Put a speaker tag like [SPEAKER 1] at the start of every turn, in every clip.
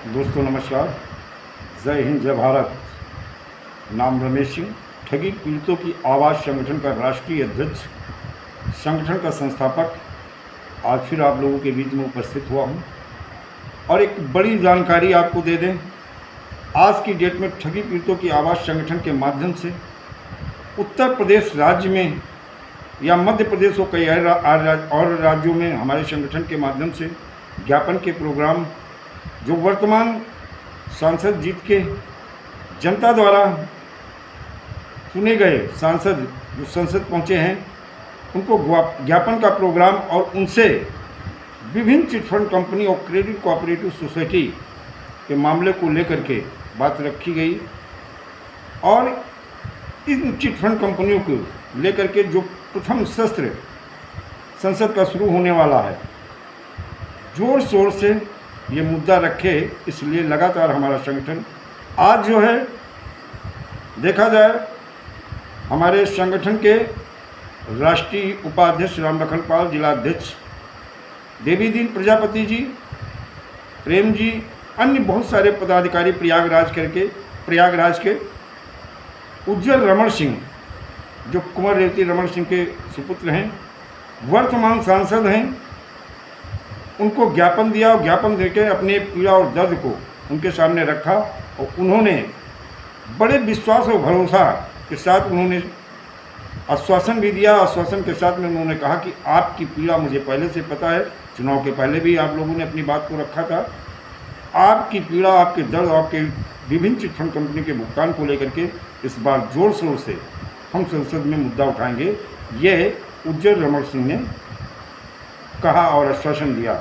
[SPEAKER 1] दोस्तों नमस्कार। जय हिंद जय भारत। नाम रमेश सिंह, ठगी पीड़ितों की आवाज़ संगठन का राष्ट्रीय अध्यक्ष, संगठन का संस्थापक, आज फिर आप लोगों के बीच में उपस्थित हुआ हूं और एक बड़ी जानकारी आपको दे दें। आज की डेट में ठगी पीड़ितों की आवाज़ संगठन के माध्यम से उत्तर प्रदेश राज्य में या मध्य प्रदेश और कई और राज्यों में हमारे संगठन के माध्यम से ज्ञापन के प्रोग्राम जो वर्तमान सांसद जीत के जनता द्वारा चुने गए सांसद जो संसद पहुंचे हैं, उनको ज्ञापन का प्रोग्राम और उनसे विभिन्न चिटफंड कंपनी और क्रेडिट कोऑपरेटिव सोसाइटी के मामले को लेकर के बात रखी गई और इन चिटफंड कंपनियों को लेकर के जो प्रथम सत्र संसद का शुरू होने वाला है, जोर शोर से ये मुद्दा रखे। इसलिए लगातार हमारा संगठन आज जो है देखा जाए, हमारे संगठन के राष्ट्रीय उपाध्यक्ष राम लखन पाल, जिला अध्यक्ष देवी दीन प्रजापति जी, प्रेम जी, अन्य बहुत सारे पदाधिकारी प्रयागराज के उज्जवल रमण सिंह जो कुंवर रेवती रमण सिंह के सुपुत्र हैं, वर्तमान सांसद हैं, उनको ज्ञापन दिया और ज्ञापन देकर अपने पीड़ा और दर्द को उनके सामने रखा और उन्होंने बड़े विश्वास और भरोसा के साथ उन्होंने आश्वासन भी दिया। आश्वासन के साथ में उन्होंने कहा कि आपकी पीड़ा मुझे पहले से पता है, चुनाव के पहले भी आप लोगों ने अपनी बात को रखा था। आपकी पीड़ा, आपके दर्द, आपके विभिन्न चिटफंड कंपनी के भुगतान को लेकर के इस बार जोर शोर से हम संसद में मुद्दा उठाएंगे, ये उज्जवल रमण सिंह ने कहा और आश्वासन दिया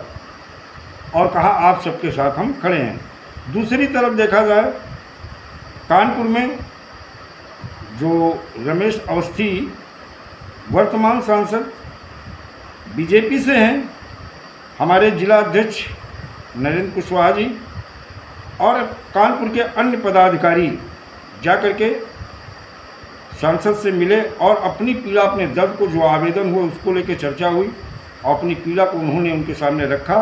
[SPEAKER 1] और कहा आप सबके साथ हम खड़े हैं। दूसरी तरफ देखा जाए, कानपुर में जो रमेश अवस्थी वर्तमान सांसद बीजेपी से हैं, हमारे जिला अध्यक्ष नरेंद्र कुशवाहा जी और कानपुर के अन्य पदाधिकारी जाकर के सांसद से मिले और अपनी पीड़ा, अपने दर्द को, जो आवेदन हुआ उसको लेकर चर्चा हुई और अपनी पीड़ा को उन्होंने उनके सामने रखा।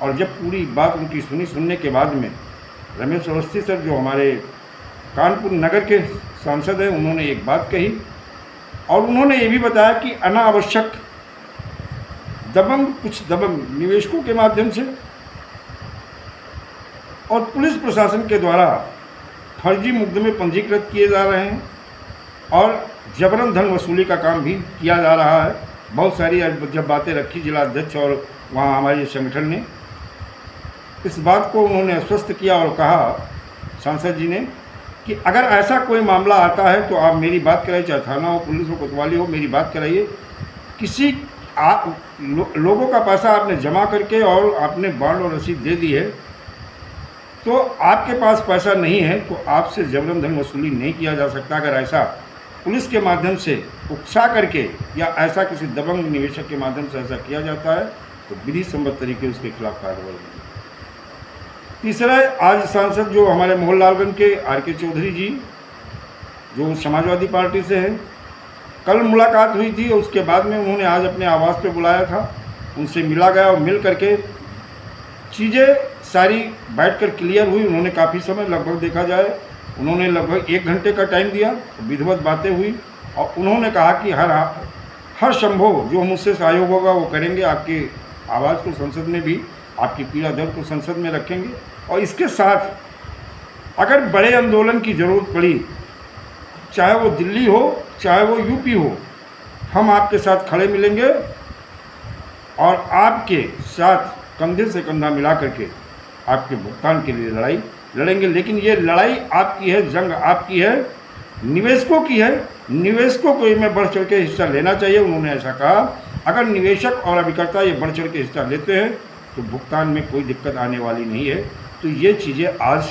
[SPEAKER 1] और जब पूरी बात उनकी सुनने के बाद में रमेश अवस्थी सर जो हमारे कानपुर नगर के सांसद हैं, उन्होंने एक बात कही और उन्होंने ये भी बताया कि अनावश्यक कुछ दबंग निवेशकों के माध्यम से और पुलिस प्रशासन के द्वारा फर्जी मुकदमे पंजीकृत किए जा रहे हैं और जबरन धन वसूली का काम भी किया जा रहा है। बहुत सारी जब बातें रखी जिला अध्यक्ष और वहाँ हमारे संगठन ने, इस बात को उन्होंने आश्वस्त किया और कहा सांसद जी ने कि अगर ऐसा कोई मामला आता है तो आप मेरी बात कराइए, चाहे थाना हो, पुलिस हो, कोतवाली हो, मेरी बात कराइए। किसी लोगों का पैसा आपने जमा करके और आपने बॉन्ड और रसीद दे दी है, तो आपके पास पैसा नहीं है तो आपसे जबरन धन वसूली नहीं किया जा सकता। अगर ऐसा पुलिस के माध्यम से उकसा करके या ऐसा किसी दबंग निवेशक के माध्यम से ऐसा किया जाता है तो विधि सम्मत तरीके उसके खिलाफ कार्रवाई होगी। तीसरा, आज सांसद जो हमारे मोहनलालगंज के आर.के. चौधरी जी जो समाजवादी पार्टी से हैं, कल मुलाकात हुई थी और उसके बाद में उन्होंने आज अपने आवास पे बुलाया था, उनसे मिला गया और मिल करके चीज़ें सारी बैठकर क्लियर हुई। उन्होंने काफ़ी समय, लगभग देखा जाए उन्होंने लगभग 1 घंटे का टाइम दिया, विधिवत बातें हुई और उन्होंने कहा कि हर संभव जो मुझसे सहयोग होगा वो करेंगे। आपकी आवाज़ को संसद में भी, आपकी पीड़ा दर्द को संसद में रखेंगे और इसके साथ अगर बड़े आंदोलन की ज़रूरत पड़ी, चाहे वो दिल्ली हो, चाहे वो यूपी हो, हम आपके साथ खड़े मिलेंगे और आपके साथ कंधे से कंधा मिला करके आपके भुगतान के लिए लड़ाई लड़ेंगे। लेकिन ये लड़ाई आपकी है, जंग आपकी है, निवेशकों की है। निवेशकों को इसमें बढ़ चढ़ के हिस्सा लेना चाहिए। उन्होंने ऐसा कहा, अगर निवेशक और अभिकर्ता ये बढ़ चढ़ के हिस्सा लेते हैं तो भुगतान में कोई दिक्कत आने वाली नहीं है। तो ये चीज़ें आज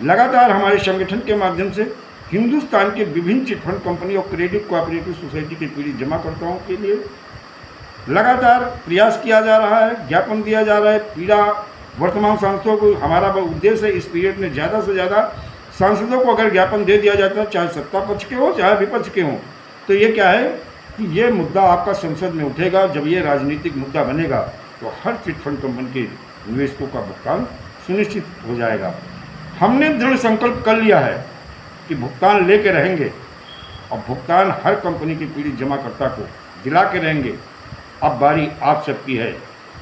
[SPEAKER 1] लगातार हमारे संगठन के माध्यम से हिंदुस्तान के विभिन्न चिटफंड कंपनी और क्रेडिट कोऑपरेटिव सोसाइटी के पीड़ित जमाकर्ताओं के लिए लगातार प्रयास किया जा रहा है, ज्ञापन दिया जा रहा है। पीड़ा वर्तमान सांसदों को, हमारा उद्देश्य है इस पीरियड में ज़्यादा से ज़्यादा सांसदों को अगर ज्ञापन दे दिया जाता है, चाहे सत्ता पक्ष के हो चाहे विपक्ष के हों, तो ये क्या है कि ये मुद्दा आपका संसद में उठेगा। जब ये राजनीतिक मुद्दा बनेगा तो हर चिटफंड कंपनी के निवेशकों का भुगतान सुनिश्चित हो जाएगा। हमने दृढ़ संकल्प कर लिया है कि भुगतान लेके रहेंगे और भुगतान हर कंपनी के पीड़ित जमाकर्ता को दिला के रहेंगे। अब बारी आप सबकी है।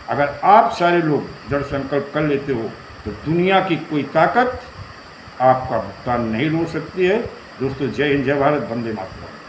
[SPEAKER 1] अगर आप सारे लोग दृढ़ संकल्प कर लेते हो तो दुनिया की कोई ताकत आपका भुगतान नहीं रोक सकती है। दोस्तों, जय हिंद, जय भारत, वंदे मातरम।